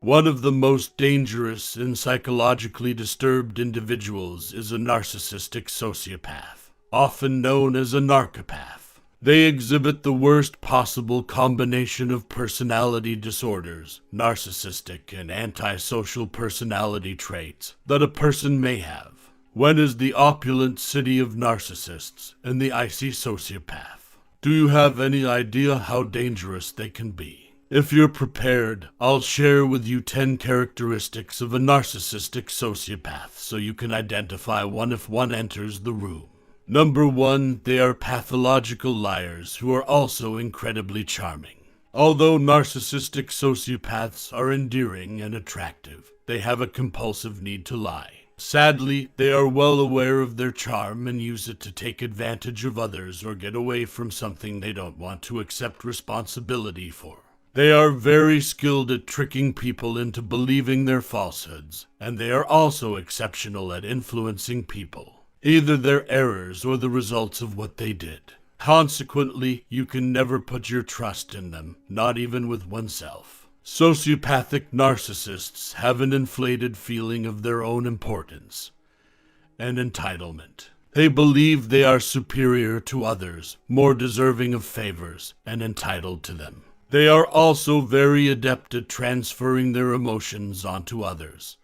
One of the most dangerous and psychologically disturbed individuals is a narcissistic sociopath, often known as a narcopath. They exhibit the worst possible combination of personality disorders, narcissistic and antisocial personality traits, that a person may have. When is the opulent city of narcissists and the icy sociopath? Do you have any idea how dangerous they can be? If you're prepared, I'll share with you 10 characteristics of a narcissistic sociopath so you can identify one if one enters the room. Number 1, they are pathological liars who are also incredibly charming. Although narcissistic sociopaths are endearing and attractive, they have a compulsive need to lie. Sadly, they are well aware of their charm and use it to take advantage of others or get away from something they don't want to accept responsibility for. They are very skilled at tricking people into believing their falsehoods, and they are also exceptional at influencing people, either their errors or the results of what they did. Consequently, you can never put your trust in them, not even with oneself. Sociopathic narcissists have an inflated feeling of their own importance and entitlement. They believe they are superior to others, more deserving of favors, and entitled to them. They are also very adept at transferring their emotions onto others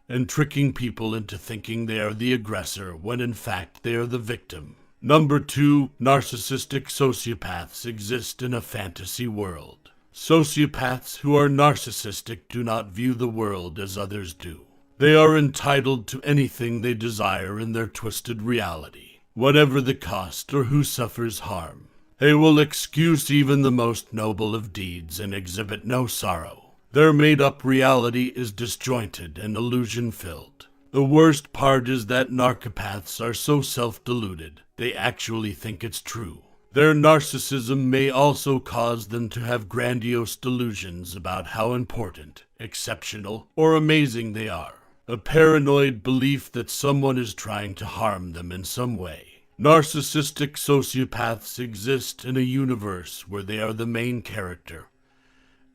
and tricking people into thinking they are the aggressor when in fact they are the victim. Number 2, narcissistic sociopaths exist in a fantasy world. Sociopaths who are narcissistic do not view the world as others do. They are entitled to anything they desire in their twisted reality, whatever the cost or who suffers harm. They will excuse even the most noble of deeds and exhibit no sorrow. Their made-up reality is disjointed and illusion-filled. The worst part is that narcopaths are so self-deluded, they actually think it's true. Their narcissism may also cause them to have grandiose delusions about how important, exceptional, or amazing they are. A paranoid belief that someone is trying to harm them in some way. Narcissistic sociopaths exist in a universe where they are the main character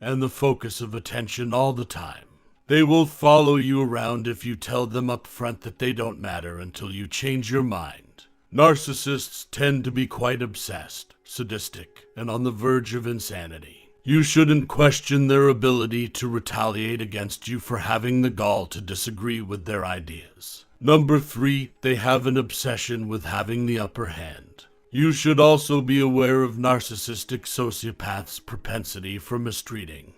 and the focus of attention all the time. They will follow you around if you tell them up front that they don't matter until you change your mind. Narcissists tend to be quite obsessed, sadistic, and on the verge of insanity. You shouldn't question their ability to retaliate against you for having the gall to disagree with their ideas. Number 3, they have an obsession with having the upper hand. You should also be aware of narcissistic sociopaths' propensity for mistreating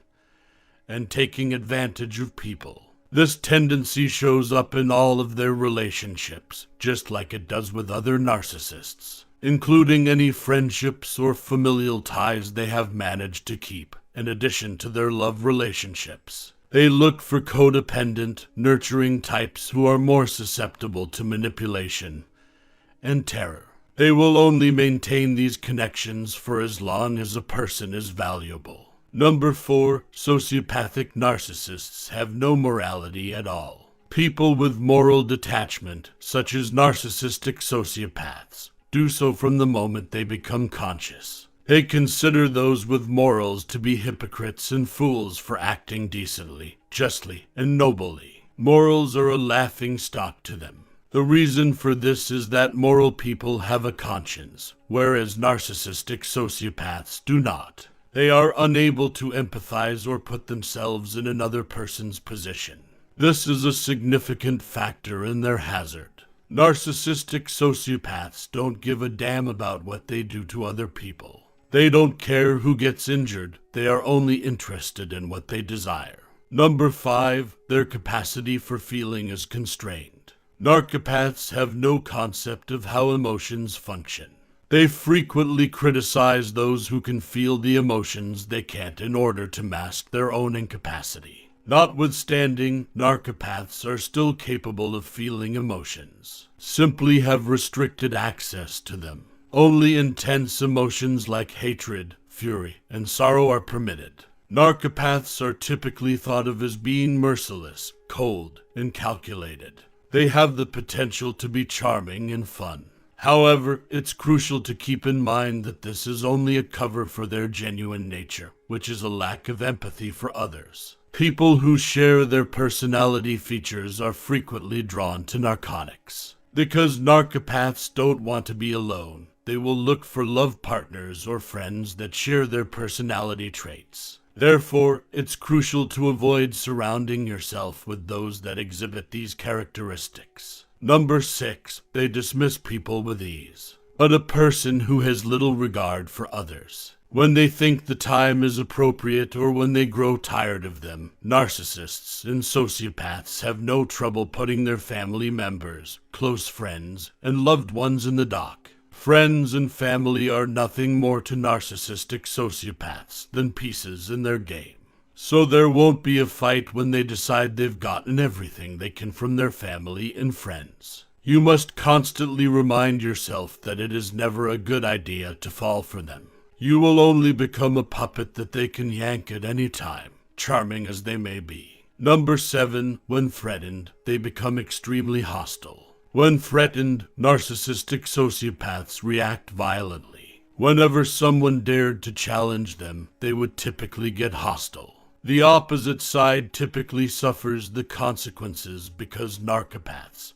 and taking advantage of people. This tendency shows up in all of their relationships, just like it does with other narcissists, including any friendships or familial ties they have managed to keep, in addition to their love relationships. They look for codependent, nurturing types who are more susceptible to manipulation and terror. They will only maintain these connections for as long as a person is valuable. Number 4, sociopathic narcissists have no morality at all. People with moral detachment, such as narcissistic sociopaths, do so from the moment they become conscious. They consider those with morals to be hypocrites and fools for acting decently, justly, and nobly. Morals are a laughing stock to them. The reason for this is that moral people have a conscience, whereas narcissistic sociopaths do not. They are unable to empathize or put themselves in another person's position. This is a significant factor in their hazard. Narcissistic sociopaths don't give a damn about what they do to other people. They don't care who gets injured. They are only interested in what they desire. Number 5, their capacity for feeling is constrained. Narcopaths have no concept of how emotions function. They frequently criticize those who can feel the emotions they can't in order to mask their own incapacity. Notwithstanding, narcopaths are still capable of feeling emotions, simply have restricted access to them. Only intense emotions like hatred, fury, and sorrow are permitted. Narcopaths are typically thought of as being merciless, cold, and calculated. They have the potential to be charming and fun. However, it's crucial to keep in mind that this is only a cover for their genuine nature, which is a lack of empathy for others. People who share their personality features are frequently drawn to narcotics. Because narcopaths don't want to be alone, they will look for love partners or friends that share their personality traits. Therefore, it's crucial to avoid surrounding yourself with those that exhibit these characteristics. Number 6, they dismiss people with ease. But a person who has little regard for others. When they think the time is appropriate or when they grow tired of them, narcissists and sociopaths have no trouble putting their family members, close friends, and loved ones in the dock. Friends and family are nothing more to narcissistic sociopaths than pieces in their game. So there won't be a fight when they decide they've gotten everything they can from their family and friends. You must constantly remind yourself that it is never a good idea to fall for them. You will only become a puppet that they can yank at any time, charming as they may be. Number 7, when threatened, they become extremely hostile. When threatened, narcissistic sociopaths react violently. Whenever someone dared to challenge them, they would typically get hostile. The opposite side typically suffers the consequences because narcopaths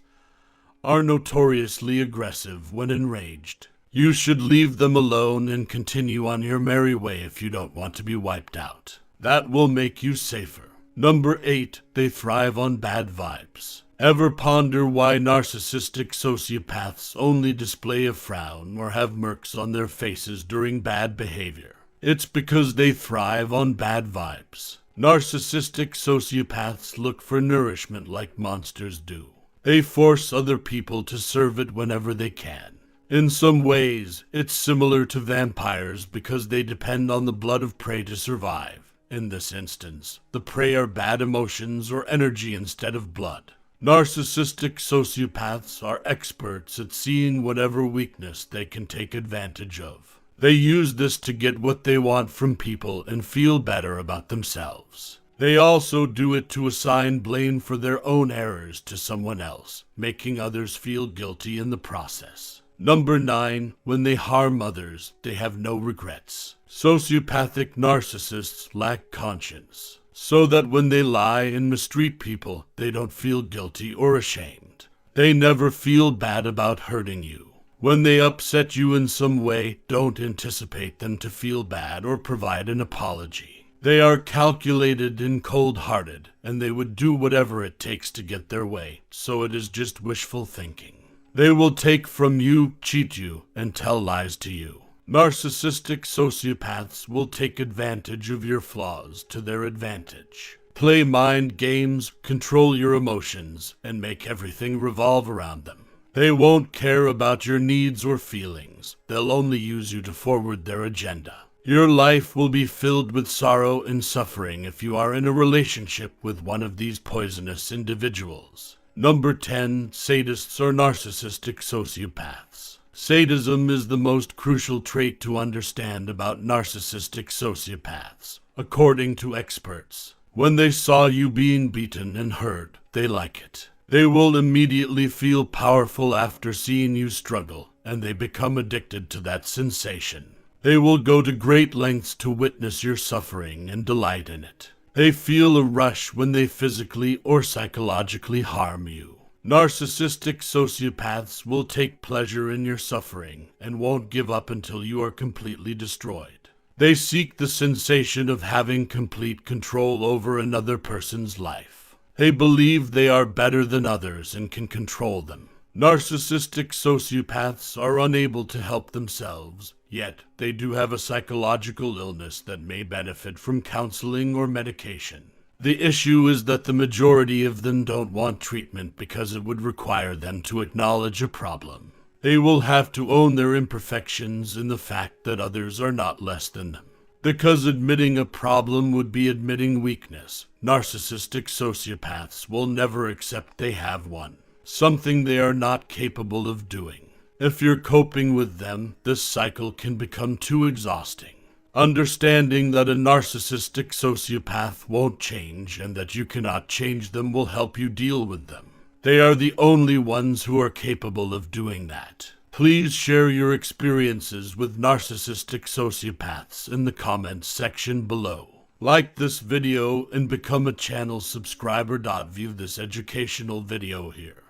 are notoriously aggressive when enraged. You should leave them alone and continue on your merry way if you don't want to be wiped out. That will make you safer. Number 8, they thrive on bad vibes. Ever ponder why narcissistic sociopaths only display a frown or have smirks on their faces during bad behavior? It's because they thrive on bad vibes. Narcissistic sociopaths look for nourishment like monsters do. They force other people to serve it whenever they can. In some ways, it's similar to vampires because they depend on the blood of prey to survive. In this instance, the prey are bad emotions or energy instead of blood. Narcissistic sociopaths are experts at seeing whatever weakness they can take advantage of. They use this to get what they want from people and feel better about themselves. They also do it to assign blame for their own errors to someone else, making others feel guilty in the process. Number 9, when they harm others, they have no regrets. Sociopathic narcissists lack conscience, so that when they lie and mistreat people, they don't feel guilty or ashamed. They never feel bad about hurting you. When they upset you in some way, don't anticipate them to feel bad or provide an apology. They are calculated and cold-hearted, and they would do whatever it takes to get their way, so it is just wishful thinking. They will take from you, cheat you, and tell lies to you. Narcissistic sociopaths will take advantage of your flaws to their advantage. Play mind games, control your emotions, and make everything revolve around them. They won't care about your needs or feelings. They'll only use you to forward their agenda. Your life will be filled with sorrow and suffering if you are in a relationship with one of these poisonous individuals. Number 10, sadists or narcissistic sociopaths. Sadism is the most crucial trait to understand about narcissistic sociopaths, according to experts. When they saw you being beaten and hurt, they like it. They will immediately feel powerful after seeing you struggle, and they become addicted to that sensation. They will go to great lengths to witness your suffering and delight in it. They feel a rush when they physically or psychologically harm you. Narcissistic sociopaths will take pleasure in your suffering and won't give up until you are completely destroyed. They seek the sensation of having complete control over another person's life. They believe they are better than others and can control them. Narcissistic sociopaths are unable to help themselves, yet they do have a psychological illness that may benefit from counseling or medication. The issue is that the majority of them don't want treatment because it would require them to acknowledge a problem. They will have to own their imperfections and the fact that others are not less than them. Because admitting a problem would be admitting weakness, narcissistic sociopaths will never accept they have one, something they are not capable of doing. If you're coping with them, this cycle can become too exhausting. Understanding that a narcissistic sociopath won't change and that you cannot change them will help you deal with them. They are the only ones who are capable of doing that. Please share your experiences with narcissistic sociopaths in the comments section below. Like this video and become a channel subscriber. View this educational video here.